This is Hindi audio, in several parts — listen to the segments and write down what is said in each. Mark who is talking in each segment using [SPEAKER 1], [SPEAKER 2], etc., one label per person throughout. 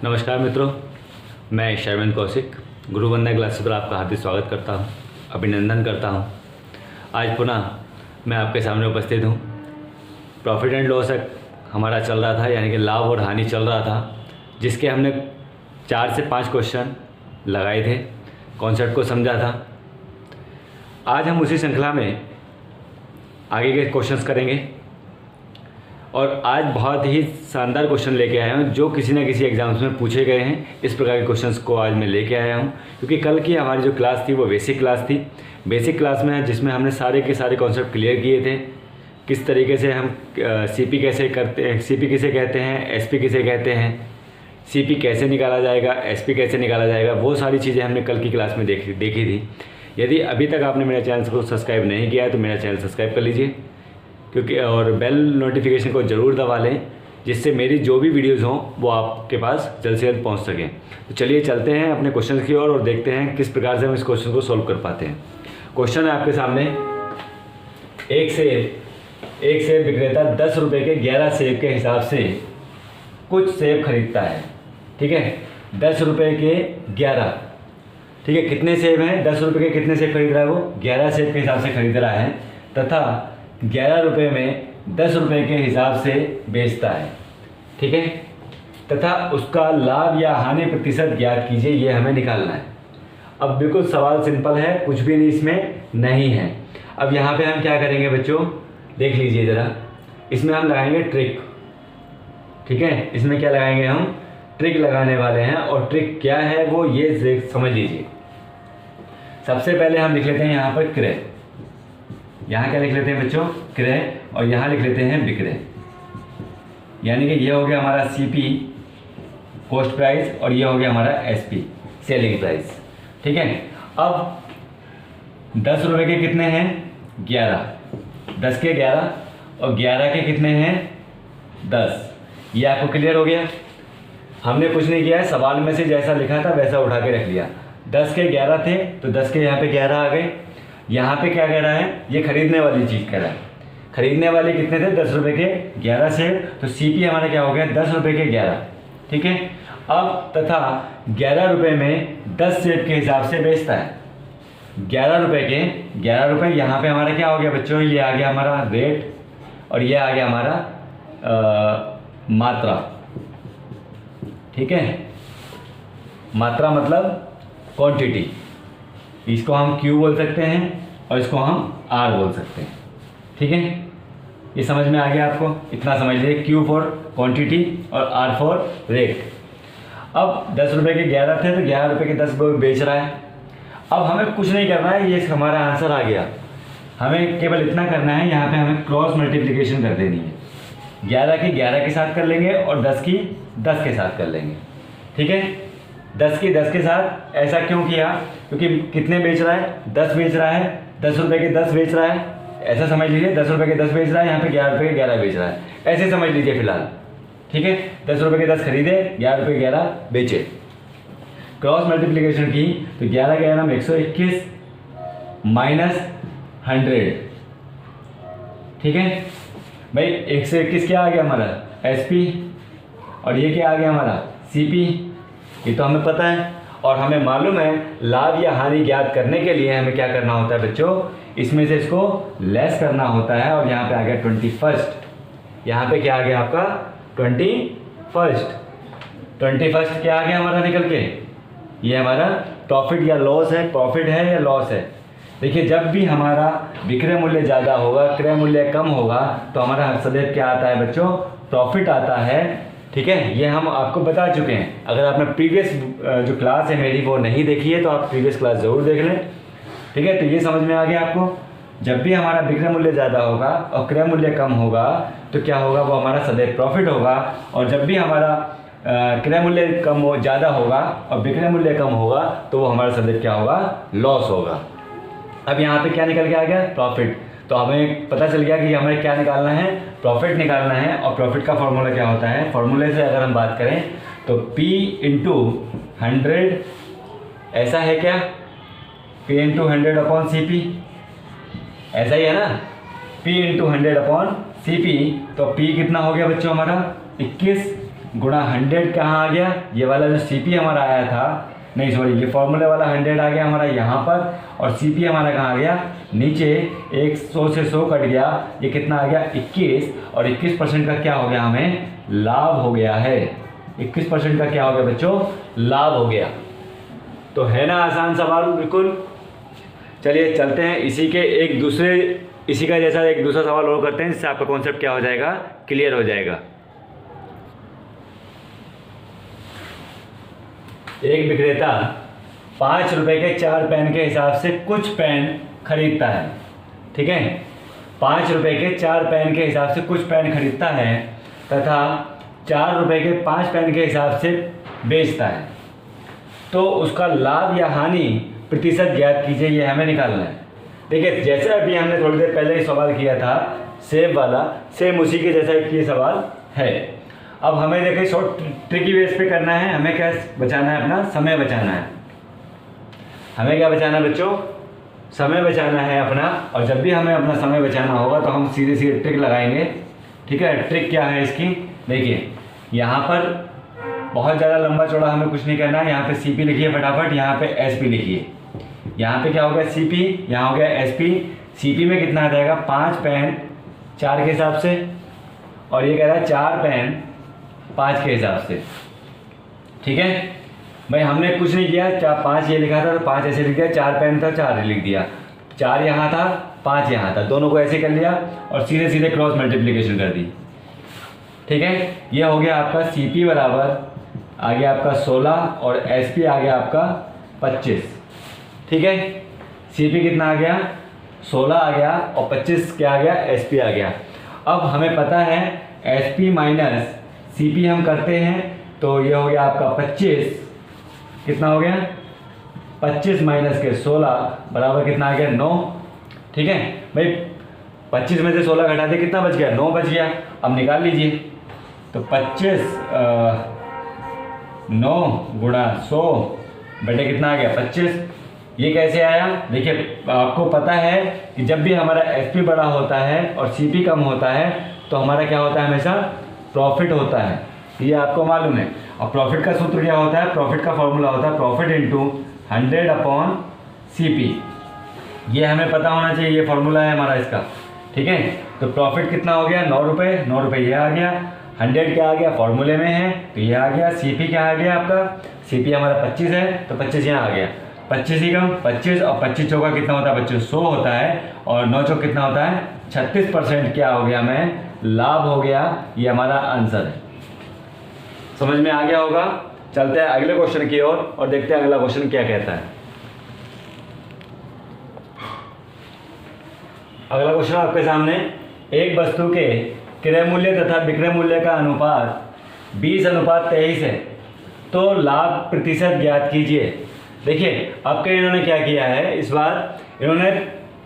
[SPEAKER 1] नमस्कार मित्रों, मैं शर्वेंद्र कौशिक गुरु वंदना क्लासेस पर आपका हार्दिक स्वागत करता हूं, अभिनंदन करता हूं। आज पुनः मैं आपके सामने उपस्थित हूं। प्रॉफिट एंड लॉस हमारा चल रहा था, यानी कि लाभ और हानि चल रहा था, जिसके हमने 4 से 5 क्वेश्चन लगाए थे, कॉन्सेप्ट को समझा था। आज हम उसी श्रृंखला में आगे के क्वेश्चंस करेंगे और आज बहुत ही शानदार क्वेश्चन लेके आया हूँ जो किसी न किसी एग्जाम्स में पूछे गए हैं। इस प्रकार के क्वेश्चंस को आज मैं लेके आया हूँ, क्योंकि कल की हमारी जो क्लास थी वो बेसिक क्लास थी। बेसिक क्लास में जिसमें हमने सारे के सारे कॉन्सेप्ट क्लियर किए थे। किस तरीके से हम सीपी कैसे करते हैं, सीपी किसे कहते हैं, एसपी किसे कहते हैं, सीपी कैसे निकाला जाएगा, एसपी कैसे निकाला जाएगा, वो सारी चीज़ें हमने कल की क्लास में देखी थी। यदि अभी तक आपने मेरे चैनल को सब्सक्राइब नहीं किया है तो मेरा चैनल सब्सक्राइब कर लीजिए, क्योंकि और बेल नोटिफिकेशन को ज़रूर दबा लें, जिससे मेरी जो भी वीडियोज़ हों वो आपके पास जल्द से जल्द पहुंच सकें। तो चलिए चलते हैं अपने क्वेश्चन की ओर और देखते हैं किस प्रकार से हम इस क्वेश्चन को सॉल्व कर पाते हैं। क्वेश्चन है आपके सामने, एक सेब विक्रेता 10 रुपये के 11 सेब के हिसाब से कुछ सेब खरीदता है। ठीक है, 10 रुपये के 11, ठीक है, कितने सेब हैं, 10 रुपये के कितने सेब खरीद रहा है वो, 11 सेब के हिसाब से खरीद रहा है, तथा 11 रुपये में 10 रुपये के हिसाब से बेचता है। ठीक है, तथा उसका लाभ या हानि प्रतिशत ज्ञात कीजिए, ये हमें निकालना है। अब बिल्कुल सवाल सिंपल है, कुछ भी नहीं इसमें नहीं है। अब यहाँ पे हम क्या करेंगे बच्चों, देख लीजिए ज़रा, इसमें हम लगाएंगे ट्रिक। ठीक है, इसमें क्या लगाएंगे, हम ट्रिक लगाने वाले हैं। और ट्रिक क्या है वो ये समझ लीजिए। सबसे पहले हम लिख लेते हैं यहाँ पर क्रय। यहाँ क्या लिख लेते हैं बच्चों, क्रय, और यहाँ लिख लेते हैं विक्रय। यानी कि ये हो गया हमारा सीपी कॉस्ट प्राइस और ये हो गया हमारा एसपी सेलिंग प्राइस। ठीक है, अब 10 रुपये के कितने हैं, 11, 10 के 11 और 11 के कितने हैं, 10। ये आपको क्लियर हो गया। हमने कुछ नहीं किया है, सवाल में से जैसा लिखा था वैसा उठा के रख लिया। 10 के 11 थे तो 10 के यहाँ पे 11 आ गए। यहाँ पे क्या कह रहा है, ये खरीदने वाली चीज़ कह रहा है। खरीदने वाले कितने थे, 10 रुपये के 11 सेब, तो सीपी हमारा क्या हो गया, 10 रुपये के 11। ठीक है, अब तथा 11 रुपये में 10 सेब के हिसाब से बेचता है। 11 रुपये के 11 रुपये, यहाँ पे हमारा क्या हो गया बच्चों, ये आ गया हमारा रेट और ये आ गया हमारा मात्रा। ठीक है, मात्रा मतलब क्वांटिटी, इसको हम Q बोल सकते हैं और इसको हम R बोल सकते हैं। ठीक है, ये समझ में आ गया आपको, इतना समझ लीजिए, Q फॉर क्वांटिटी और R फॉर रेट। अब 10 रुपये के 11 थे तो 11 रुपये के 10 बेच रहा है। अब हमें कुछ नहीं करना है, ये हमारा आंसर आ गया। हमें केवल इतना करना है, यहाँ पे हमें क्रॉस मल्टीप्लिकेशन कर देनी है। 11 की 11 के साथ कर लेंगे और 10 की 10 के साथ कर लेंगे। ठीक है, 10 की 10 के साथ ऐसा क्यों किया, क्योंकि कितने बेच रहा है, 10 बेच रहा है, 10 रुपये के 10 बेच रहा है, ऐसा समझ लीजिए। 10 रुपये के 10 बेच रहा है, यहाँ पे 11 रुपये के 11 बेच रहा है, ऐसे समझ लीजिए फिलहाल। ठीक है, 10 रुपये के 10 खरीदे, 11 रुपये के 11 बेचे। क्रॉस मल्टीप्लिकेशन की तो 11 के 11 में 121 माइनस 100। ठीक है भाई, 121 क्या आ गया हमारा, एसपी, और ये क्या आ गया हमारा, सीपी। ये तो हमें पता है और हमें मालूम है लाभ या हानि ज्ञात करने के लिए हमें क्या करना होता है बच्चों, इसमें से इसको लेस करना होता है। और यहाँ पे आ गया 21, यहाँ पे क्या आ गया आपका 21। 21 क्या आ गया हमारा निकल के, ये हमारा प्रॉफिट या लॉस है, प्रॉफिट है या लॉस है। देखिए, जब भी हमारा विक्रय मूल्य ज़्यादा होगा, क्रय मूल्य कम होगा, तो हमारा सदैव क्या आता है बच्चों, प्रॉफिट आता है। ठीक है, ये हम आपको बता चुके हैं। अगर आपने प्रीवियस जो क्लास है मेरी वो नहीं देखी है तो आप प्रीवियस क्लास ज़रूर देख लें। ठीक है, तो ये समझ में आ गया आपको। जब भी हमारा विक्रय मूल्य ज़्यादा होगा और क्रय मूल्य कम होगा तो क्या होगा, वो हमारा सदैव प्रॉफिट होगा। और जब भी हमारा क्रय मूल्य ज़्यादा होगा और विक्रय मूल्य कम होगा तो वो हमारा सदैव क्या होगा, लॉस होगा। अब यहाँ पे क्या निकल के आ गया, प्रॉफिट। तो हमें पता चल गया कि हमें क्या निकालना है, प्रॉफिट निकालना है। और प्रॉफिट का फॉर्मूला क्या होता है, फॉर्मूले से अगर हम बात करें तो P इंटू 100, ऐसा है क्या, P इंटू 100 अपॉन CP, ऐसा ही है ना, P इंटू 100 अपॉन CP। तो P कितना हो गया बच्चों हमारा 21 गुणा 100 कहाँ आ गया, ये वाला जो CP हमारा आया था, नहीं सॉरी, ये फॉर्मूले वाला 100 आ गया हमारा यहाँ पर, और CP हमारा कहाँ आ गया नीचे, 100 से 100 कट गया, ये कितना आ गया 21, और 21% का क्या हो गया, हमें लाभ हो गया है। 21% का क्या हो गया बच्चों, लाभ हो गया। तो है ना आसान सवाल बिल्कुल। चलिए चलते हैं इसी का जैसा एक दूसरा सवाल और करते हैं, जिससे आपका कॉन्सेप्ट क्या हो जाएगा, क्लियर हो जाएगा। एक विक्रेता 5 रुपए के 4 पेन के हिसाब से कुछ पेन खरीदता है, ठीक है। 5 रुपए के 4 पेन के हिसाब से कुछ पेन खरीदता है तथा 4 रुपए के 5 पेन के हिसाब से बेचता है, तो उसका लाभ या हानि प्रतिशत ज्ञात कीजिए, ये हमें निकालना है। देखिए जैसे अभी हमने थोड़ी देर पहले ही सवाल किया था सेब वाला, सेम उसी के जैसा ये सवाल है। अब हमें देखिए शॉर्ट ट्रिकी बेस पे करना है, हमें क्या बचाना है, अपना समय बचाना है। हमें क्या बचाना है बच्चों, समय बचाना है अपना। और जब भी हमें अपना समय बचाना होगा तो हम सीधे सीधे ट्रिक लगाएंगे, ठीक है। ट्रिक क्या है इसकी, देखिए यहाँ पर बहुत ज़्यादा लंबा चौड़ा हमें कुछ नहीं करना है। यहाँ पे CP लिखिए फटाफट, यहाँ पे SP लिखिए। यहाँ पे क्या हो गया CP, यहाँ हो गया SP। CP में कितना आ जाएगा, 5 पेन 4 के हिसाब से, और ये कह रहा है 4 पेन 5 के हिसाब से, ठीक है भाई। हमने कुछ नहीं किया, 5 ये लिखा था तो 5 ऐसे लिख दिया, 4 पेन था 4 लिख दिया, 4 यहाँ था 5 यहाँ था, दोनों को ऐसे कर लिया और सीधे सीधे क्रॉस मल्टीप्लिकेशन कर दी, ठीक है। ये हो गया आपका CP बराबर आ गया आपका 16 और SP आ गया आपका 25, ठीक है। CP कितना आ गया, 16 आ गया, और 25 क्या आ गया, SP आ गया। अब हमें पता है SP माइनस CP हम करते हैं, तो ये हो गया आपका 25, कितना हो गया 25 माइनस के 16 बराबर कितना आ गया 9, ठीक है भाई। 25 में से 16 घटा दे, कितना बच गया, 9 बच गया। अब निकाल लीजिए, तो 9 गुणा 100 बटे कितना आ गया 25। ये कैसे आया, देखिए आपको पता है कि जब भी हमारा SP बड़ा होता है और CP कम होता है तो हमारा क्या होता है, हमेशा प्रॉफिट होता है, ये आपको मालूम है। और प्रॉफिट का सूत्र क्या होता है, प्रॉफिट का फॉर्मूला होता है प्रॉफिट इंटू 100/CP। ये हमें पता होना चाहिए, ये फॉर्मूला है हमारा इसका, ठीक है। तो प्रॉफिट कितना हो गया 9 रुपये, 9 रुपये ये आ गया, 100 क्या आ गया फॉर्मूले में है तो ये आ गया, CP क्या आ गया आपका, CP हमारा 25 है तो 25 यहाँ आ गया, 25 ही कम 25, और 25 चौका कितना होता है बच्चों 100 होता है, और 9 चौक कितना होता है 36% क्या हो गया, हमें लाभ हो गया। ये हमारा आंसर है, समझ में आ गया होगा। चलते हैं अगले क्वेश्चन की ओर और देखते हैं अगला क्वेश्चन क्या कहता है। अगला क्वेश्चन आपके सामने, एक वस्तु के क्रय मूल्य तथा विक्रय मूल्य का अनुपात 20:23 है, तो लाभ प्रतिशत ज्ञात कीजिए। देखिए अब के इन्होंने क्या किया है, इस बार इन्होंने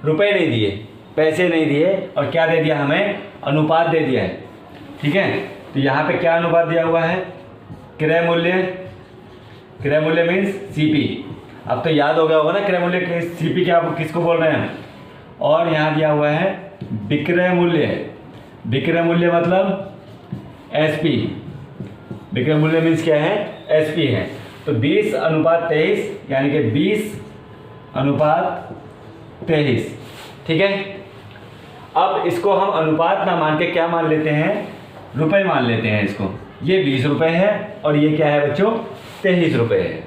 [SPEAKER 1] रुपए नहीं दिए, पैसे नहीं दिए, और क्या दे दिया हमें, अनुपात दे दिया है, ठीक है। तो यहाँ पे क्या अनुपात दिया हुआ है, क्रय मूल्य मीन्स CP। अब तो याद हो गया होगा ना क्रय मूल्य CP क्या, किसको बोल रहे हैं। और यहाँ दिया हुआ है विक्रय मूल्य मतलब SP, विक्रय मूल्य मीन्स क्या है, SP है। तो 20:23 यानी कि 20:23, ठीक है। अब इसको हम अनुपात ना मान के क्या मान लेते हैं, रुपए मान लेते हैं इसको। ये 20 रुपये है और ये क्या है बच्चों 23 रुपये है,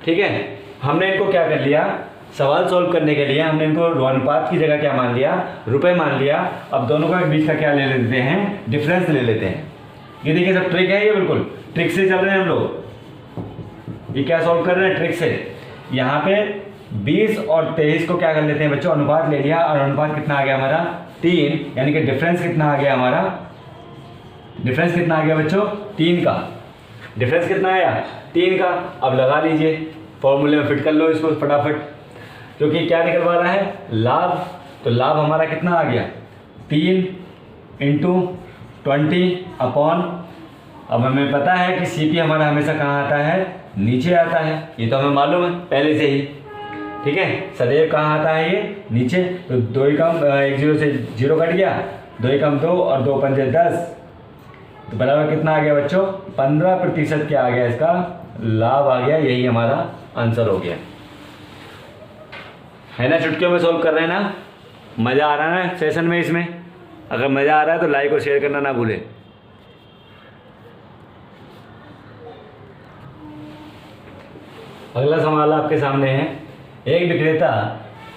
[SPEAKER 1] ठीक है। हमने इनको क्या कर लिया, सवाल सॉल्व करने के लिए हमने इनको अनुपात की जगह क्या मान लिया, रुपए मान लिया। अब दोनों का बीच का क्या ले लेते हैं, डिफरेंस ले लेते हैं। ये देखिए सब ट्रिक है, ये बिल्कुल ट्रिक से चल रहे हैं हम लोग। ये क्या सॉल्व कर रहे हैं, ट्रिक से। यहाँ पे 20 और 23 को क्या कर लेते हैं बच्चों, अनुपात ले लिया, और अनुपात कितना आ गया हमारा 3, यानी कि डिफरेंस कितना आ गया हमारा, डिफरेंस कितना आ गया बच्चों 3 का। डिफरेंस कितना आया 3 का। अब लगा लीजिए, फॉर्मूले में फिट कर लो इसको फटाफट, क्योंकि क्या निकलवा रहा है, लाभ। तो लाभ हमारा कितना आ गया 3 × 20 अपॉन, अब हमें पता है कि CP हमारा हमेशा कहाँ आता है, नीचे आता है, ये तो हमें मालूम है पहले से ही, ठीक है। सदैव कहाँ आता है, ये नीचे। तो 2 ही कम 1 0 से 0 कट गया, 2 ही कम 2 और 2 पंजे 10, तो बराबर कितना आ गया बच्चों, 15% क्या आ गया, इसका लाभ आ गया। यही हमारा आंसर हो गया, है ना। चुटकियों में सॉल्व कर रहे हैं ना, मज़ा आ रहा है ना सेशन में। इसमें अगर मज़ा आ रहा है तो लाइक और शेयर करना ना भूलें। अगला सवाल आपके सामने है, एक विक्रेता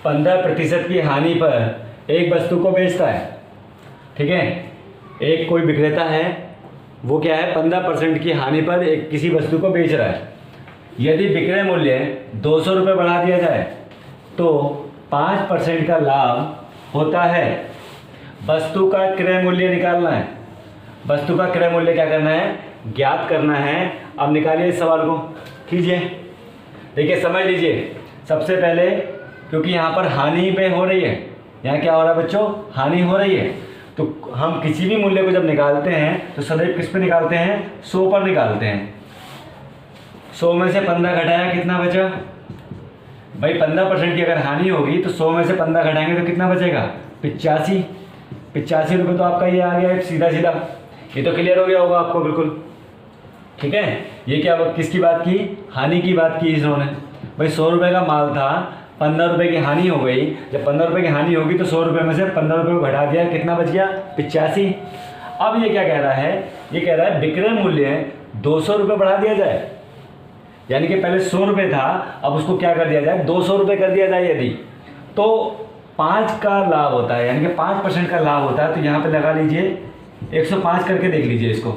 [SPEAKER 1] 15% की हानि पर एक वस्तु को बेचता है। ठीक है, एक कोई विक्रेता है, वो क्या है, 15% की हानि पर एक किसी वस्तु को बेच रहा है। यदि विक्रय मूल्य 200 रुपये बढ़ा दिया जाए तो 5% का लाभ होता है। वस्तु का क्रय मूल्य निकालना है। वस्तु का क्रय मूल्य क्या करना है, ज्ञात करना है। अब निकालिए इस सवाल को, कीजिए। देखिए समझ लीजिए, सबसे पहले क्योंकि यहाँ पर हानि पे हो रही है, यहाँ क्या हो रहा है बच्चों, हानि हो रही है, तो हम किसी भी मूल्य को जब निकालते हैं तो सदैव किस पे निकालते हैं, 100 पर निकालते हैं। 100 में से 15 घटाया, कितना बचा भाई, 15% की अगर हानि होगी तो 100 में से 15 घटाएंगे तो कितना बचेगा, 85 रुपये। तो आपका ये आ गया सीधा सीधा। ये तो क्लियर हो गया होगा आपको बिल्कुल। ठीक है, ये क्या किसकी बात की, हानि की बात की इन्होंने। भाई 100 रुपये का माल था, 15 रुपये की हानि हो गई। जब 15 रुपये की हानि होगी तो 100 रुपये में से 15 रुपये को घटा दिया, कितना बच गया, 85। अब ये क्या कह रहा है, ये कह रहा है विक्रय मूल्य 200 रुपये बढ़ा दिया जाए, यानी कि पहले 100 रुपये था, अब उसको क्या कर दिया जाए, 200 रुपये कर दिया जाए। यदि तो 5 का लाभ होता है, यानी कि 5% का लाभ होता है। तो यहाँ पे लगा लीजिए 105 करके देख लीजिए इसको।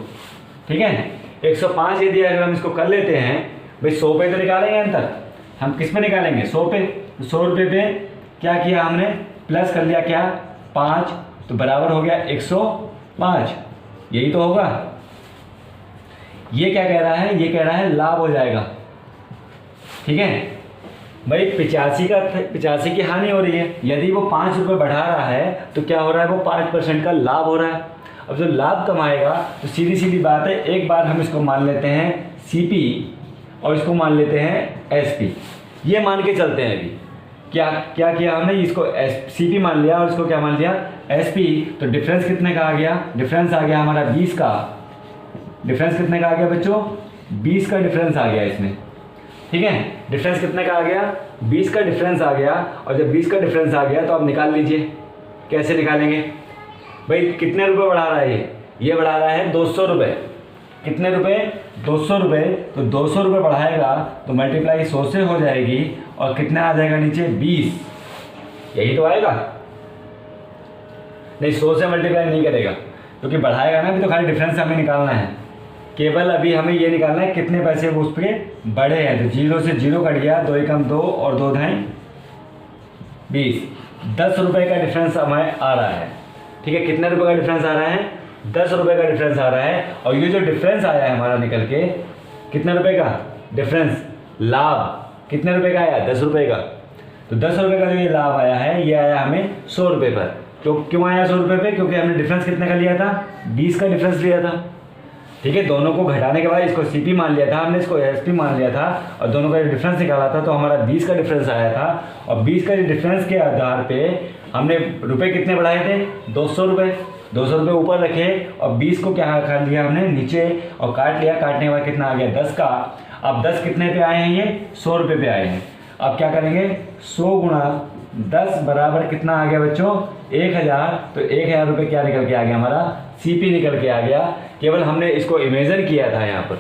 [SPEAKER 1] ठीक है, 105 यदि अगर हम इसको कर लेते हैं, भाई 100 पे तो निकालेंगे अंतर, हम किस पे निकालेंगे, 100 पे। 100 रुपये पे क्या किया हमने, प्लस कर लिया क्या, 5, तो बराबर हो गया 105। यही तो होगा। ये क्या कह रहा है, ये कह रहा है लाभ हो जाएगा। ठीक है भाई, 85 की हानि हो रही है, यदि वो 5 रुपये बढ़ा रहा है तो क्या हो रहा है, वो 5% का लाभ हो रहा है। अब जो लाभ कमाएगा तो सीधी सीधी बात है, एक बार हम इसको मान लेते हैं CP और इसको मान लेते हैं SP। ये मान के चलते हैं। अभी क्या क्या किया हमने, इसको CP मान लिया और इसको क्या मान लिया, SP। तो डिफरेंस कितने का आ गया, डिफरेंस आ गया हमारा 20 का। डिफरेंस कितने का आ गया बच्चों, 20 का डिफरेंस आ गया इसमें। ठीक है, डिफरेंस कितने का आ गया, 20 का डिफरेंस आ गया। और जब 20 का डिफरेंस आ गया तो आप निकाल लीजिए, कैसे निकालेंगे भाई, कितने रुपए बढ़ा रहा है ये बढ़ा रहा है 200 रुपये। कितने रुपए, 200 रुपये। तो 200 रुपये बढ़ाएगा तो मल्टीप्लाई 100 से हो जाएगी, और कितना आ जाएगा नीचे, 20। यही तो आएगा, नहीं 100 से मल्टीप्लाई नहीं करेगा क्योंकि बढ़ाएगा ना, अभी तो खाली डिफरेंस हमें निकालना है। केवल अभी हमें ये निकालना है कितने पैसे वो उस पर बढ़े हैं। तो 0 से 0 कट गया, 2 एकम 2 और 2 ढाई 20। 10 रुपये का डिफरेंस हमें आ रहा है। ठीक है, कितने रुपए का डिफरेंस आ रहा है, 10 रुपये का डिफरेंस आ रहा है। और ये जो डिफरेंस आया है हमारा निकल के, कितने रुपए का डिफरेंस, लाभ कितने रुपए का आया, 10 रुपये का। तो 10 रुपये का जो ये लाभ आया है, ये आया हमें 100 रुपये पर। तो क्यों आया 100 रुपये पे, क्योंकि हमने डिफरेंस कितने का लिया था, 20 का डिफरेंस लिया था। ठीक है, दोनों को घटाने के बाद इसको CP मान लिया था हमने, इसको SP मान लिया था, और दोनों का डिफरेंस निकाला था। तो हमारा 20 का डिफरेंस आया था, और 20 का डिफरेंस के आधार पे हमने रुपए कितने बढ़ाए थे, 200 रुपये। 200 रुपये ऊपर रखे और 20 को क्या कर लिया हमने नीचे, और काट लिया। काटने के बाद कितना आ गया, 10 का। अब 10 कितने पे आए हैं, ये 100 रुपये पे आए हैं। अब क्या करेंगे, 100 गुणा 10 बराबर कितना आ गया बच्चों, 1000। तो 1000 रुपये क्या निकल के आ गया, हमारा CP निकल के आ गया। केवल हमने इसको इमेजिन किया था यहाँ पर।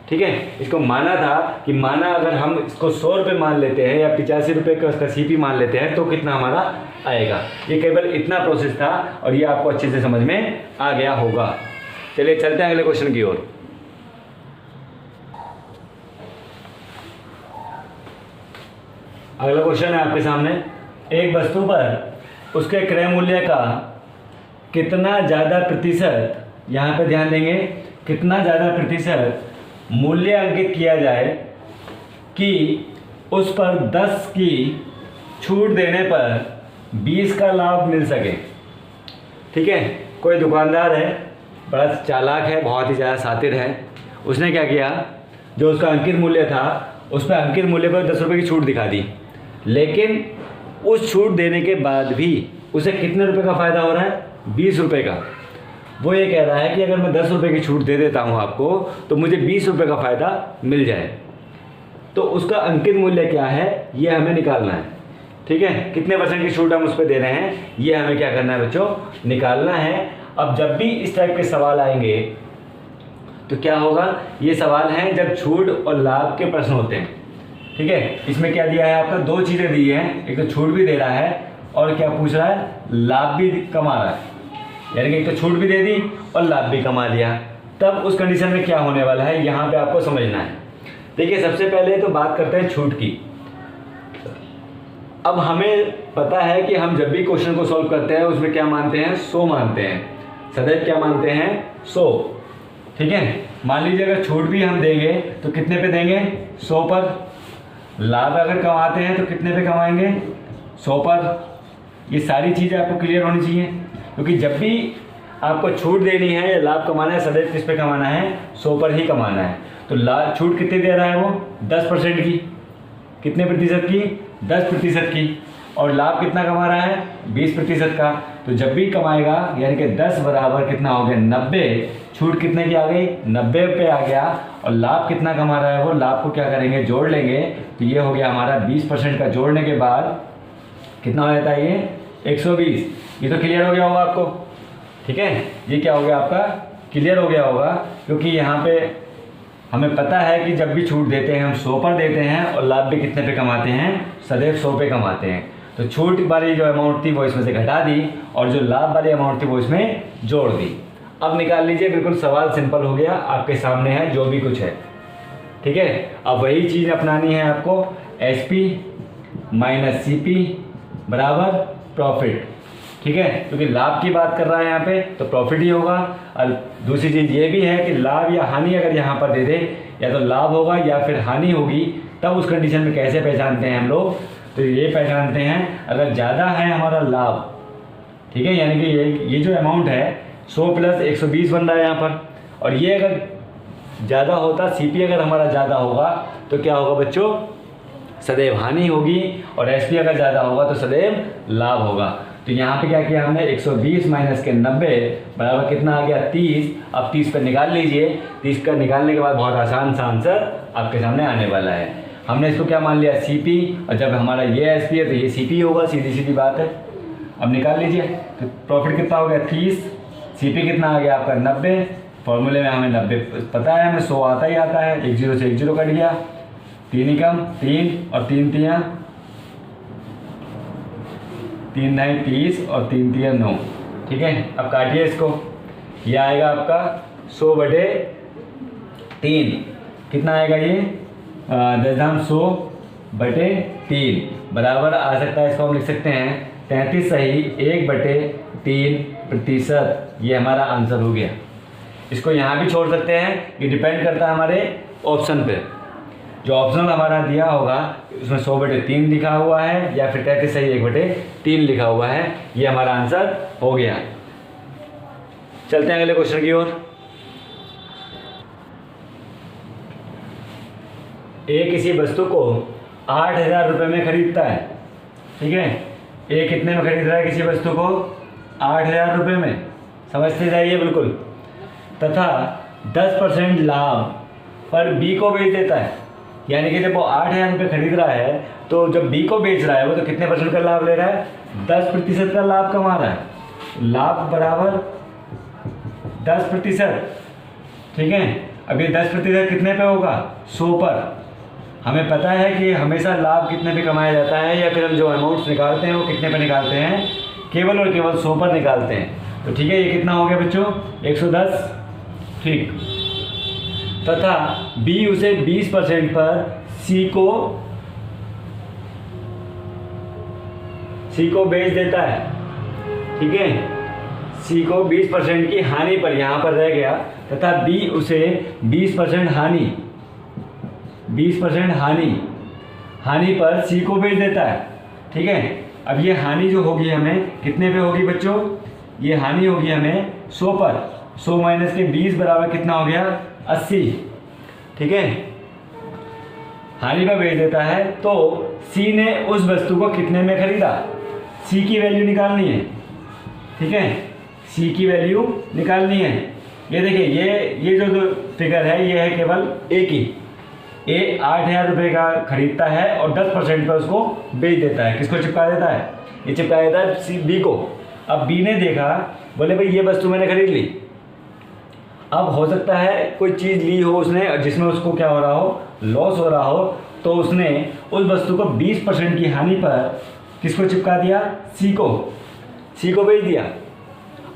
[SPEAKER 1] ठीक है, इसको माना था कि माना अगर हम इसको 100 रुपये मान लेते हैं या 85 रुपये का उसका CP मान लेते हैं तो कितना हमारा आएगा। ये केवल इतना प्रोसेस था, और ये आपको अच्छे से समझ में आ गया होगा। चलिए चलते हैं अगले क्वेश्चन की ओर। अगला क्वेश्चन है आपके सामने, एक वस्तु पर उसके क्रय मूल्य का कितना ज़्यादा प्रतिशत, यहाँ पे ध्यान देंगे, कितना ज़्यादा प्रतिशत मूल्य अंकित किया जाए कि उस पर 10 की छूट देने पर 20 का लाभ मिल सके। ठीक है, कोई दुकानदार है, बड़ा चालाक है, बहुत ही ज़्यादा शातिर है। उसने क्या किया, जो उसका अंकित मूल्य था उस पर अंकित मूल्य पर 10 रुपये की छूट दिखा दी, लेकिन उस छूट देने के बाद भी उसे कितने रुपए का फ़ायदा हो रहा है, 20 रुपये का। वो ये कह रहा है कि अगर मैं 10 रुपये की छूट दे देता हूँ आपको तो मुझे 20 रुपये का फ़ायदा मिल जाए। तो उसका अंकित मूल्य क्या है ये हमें निकालना है। ठीक है, कितने % की छूट हम उस पर दे रहे हैं ये हमें क्या करना है बच्चों, निकालना है। अब जब भी इस टाइप के सवाल आएंगे तो क्या होगा, ये सवाल हैं जब छूट और लाभ के प्रश्न होते हैं। ठीक है, इसमें क्या दिया है आपका, 2 चीज़ें दी हैं, एक तो छूट भी दे रहा है और क्या पूछ रहा है, लाभ भी कमा रहा है। यानी कि एक तो छूट भी दे दी और लाभ भी कमा लिया। तब उस कंडीशन में क्या होने वाला है यहाँ पे आपको समझना है। देखिए, सबसे पहले तो बात करते हैं छूट की। अब हमें पता है कि हम जब भी क्वेश्चन को सॉल्व करते हैं उसमें क्या मानते हैं, 100 मानते हैं, सदैव क्या मानते हैं, 100। ठीक है, मान लीजिए अगर छूट भी हम देंगे तो कितने पे देंगे, 100 पर। लाभ अगर कमाते हैं तो कितने पे कमाएंगे, 100 पर। ये सारी चीज़ें आपको क्लियर होनी चाहिए, क्योंकि जब भी आपको छूट देनी है या लाभ कमाना है सदैव किस पे कमाना है, 100 पर ही कमाना है। तो लाभ छूट कितने दे रहा है वो, 10% की। कितने प्रतिशत की, 10% की। और लाभ कितना कमा रहा है, 20% का। तो जब भी कमाएगा यानी कि 10 बराबर कितना हो गया, 90। छूट कितने की आ गई, 90 पे आ गया। और लाभ कितना कमा रहा है वो, लाभ को क्या करेंगे, जोड़ लेंगे। तो ये हो गया हमारा 20% का। जोड़ने के बाद कितना हो जाता है ये, 120। ये तो क्लियर हो गया होगा आपको। ठीक है, ये क्या हो गया आपका, क्लियर हो गया होगा। क्योंकि यहाँ पे हमें पता है कि जब भी छूट देते हैं हम 100 पर देते हैं और लाभ भी कितने पे कमाते हैं, सदैव 100 पे कमाते हैं। तो छूट वाली जो अमाउंट थी वो इसमें से घटा दी और जो लाभ वाली अमाउंट थी वो इसमें जोड़ दी। अब निकाल लीजिए, बिल्कुल सवाल सिंपल हो गया, आपके सामने है जो भी कुछ है। ठीक है, अब वही चीज़ अपनानी है आपको, SP माइनस CP बराबर प्रॉफिट। ठीक है, क्योंकि लाभ की बात कर रहा है यहाँ पे तो प्रॉफिट ही होगा। और दूसरी चीज़ ये भी है कि लाभ या हानि अगर यहाँ पर दे दे, या तो लाभ होगा या फिर हानि होगी, तब उस कंडीशन में कैसे पहचानते हैं हम लोग, तो ये पहचानते हैं अगर ज़्यादा है हमारा लाभ। ठीक है, यानी कि ये जो अमाउंट है 100 प्लस 120 बन रहा है यहाँ पर, और ये अगर ज़्यादा होता, CP अगर हमारा ज़्यादा होगा तो क्या होगा बच्चों, सदैव हानि होगी। और SP अगर ज़्यादा होगा तो सदैव लाभ होगा। तो यहाँ पे क्या किया हमने, 120 माइनस के 90 बराबर कितना आ गया, 30। अब 30 पर निकाल लीजिए। 30 का निकालने के बाद बहुत आसान सा आंसर आपके सामने आने वाला है। हमने इसको क्या मान लिया, CP, और जब हमारा ये SP है तो ये CP होगा, सीधी सीधी बात है। अब निकाल लीजिए, तो प्रॉफिट कितना हो गया, 30। CP कितना आ गया आपका, 90। फॉर्मूले में हमें 90 पता है, हमें 100 आता ही आता है। 1 0 से 1 0 कट गया, 3 ही कम, 3 और 3 3 3 9 30 और 3 3 9। ठीक है, अब काटिए इसको, ये आएगा आपका 100/3। कितना आएगा ये, 10/100/3 बराबर आ सकता है, इसको हम लिख सकते हैं 33 सही 1/3%। ये हमारा आंसर हो गया। इसको यहाँ भी छोड़ सकते हैं, ये डिपेंड करता है हमारे ऑप्शन पे। जो ऑप्शनल हमारा दिया होगा उसमें 100/3 लिखा हुआ है या फिर 33 सही 1/3 लिखा हुआ है। ये हमारा आंसर हो गया। चलते हैं अगले क्वेश्चन की ओर। एक किसी वस्तु को 8,000 रुपये में खरीदता है। ठीक है, ए कितने में खरीद रहा है किसी वस्तु को, 8,000 रुपये में, समझते जाइए बिल्कुल। तथा 10% लाभ पर B को बेच देता है। यानी कि जब वो 8,000 रुपये खरीद रहा है तो जब B को बेच रहा है वो तो कितने % का लाभ ले रहा है, 10% का लाभ कमा रहा है। लाभ बराबर 10%। ठीक है, अब ये 10% कितने पे होगा, 100 पर। हमें पता है कि हमेशा लाभ कितने पे कमाया जाता है, या फिर हम जो अमाउंट्स निकालते हैं वो कितने पे निकालते हैं, केवल और केवल 100 पर निकालते हैं। तो ठीक है, ये कितना हो गया बच्चों, 110। ठीक, तथा B उसे 20% पर C को बेच देता है। ठीक है, C को 20% की हानि पर, यहाँ पर रह गया, तथा B उसे 20% हानि पर C को बेच देता है। ठीक है, अब ये हानि जो होगी हमें कितने पे होगी बच्चों, ये हानि होगी हमें 100 पर। 100 माइनस के 20 बराबर कितना हो गया, 80। ठीक है, हानि पर बेच देता है तो C ने उस वस्तु को कितने में खरीदा, C की वैल्यू निकालनी है। ठीक है,
[SPEAKER 2] सी की वैल्यू निकालनी है। ये देखिए ये जो फिगर है ये है केवल ए की। ए 8,000 रुपये का खरीदता है और 10% पर उसको बेच देता है। किसको चिपका देता है? ये चिपका देता है सी बी को। अब बी ने देखा, बोले भाई ये वस्तु मैंने खरीद ली। अब हो सकता है कोई चीज़ ली हो उसने जिसमें उसको क्या हो रहा हो, लॉस हो रहा हो, तो उसने उस वस्तु को 20% की हानि पर किसको चिपका दिया? सी को। सी को बेच दिया।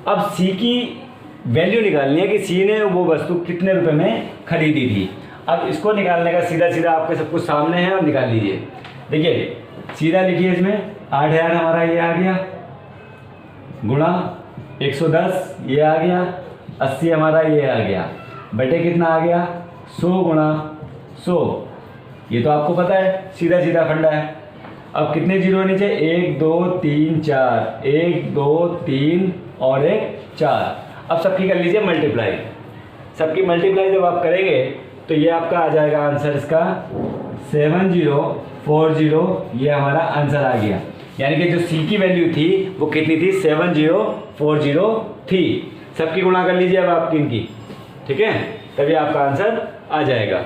[SPEAKER 2] अब सी की वैल्यू निकालनी है कि सी ने वो वस्तु कितने रुपए में खरीदी थी। अब इसको निकालने का सीधा सीधा आपके सब कुछ सामने है और निकाल लीजिए। देखिए सीधा लिखिए, इसमें 8,000 हमारा ये आ गया, गुणा 110 ये आ गया, 80 हमारा ये आ गया, बटे कितना आ गया? 100 गुणा 100। ये तो आपको पता है, सीधा सीधा फंडा है। अब कितने जीरो नीचे? 1 2 3 4, 1 2 3 और 1 4। अब सबकी कर लीजिए मल्टीप्लाई। सबकी मल्टीप्लाई जब आप करेंगे तो ये आपका आ जाएगा आंसर इसका 7040। ये हमारा आंसर आ गया। यानी कि जो सी की वैल्यू थी वो कितनी थी? 7040 थी। सबकी गुणा कर लीजिए अब आपकी इनकी, ठीक है, तभी आपका आंसर आ जाएगा।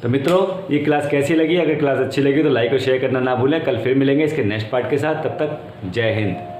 [SPEAKER 2] तो मित्रों ये क्लास कैसी लगी? अगर क्लास अच्छी लगी तो लाइक और शेयर करना ना भूलें। कल फिर मिलेंगे इसके नेक्स्ट पार्ट के साथ। तब तक जय हिंद।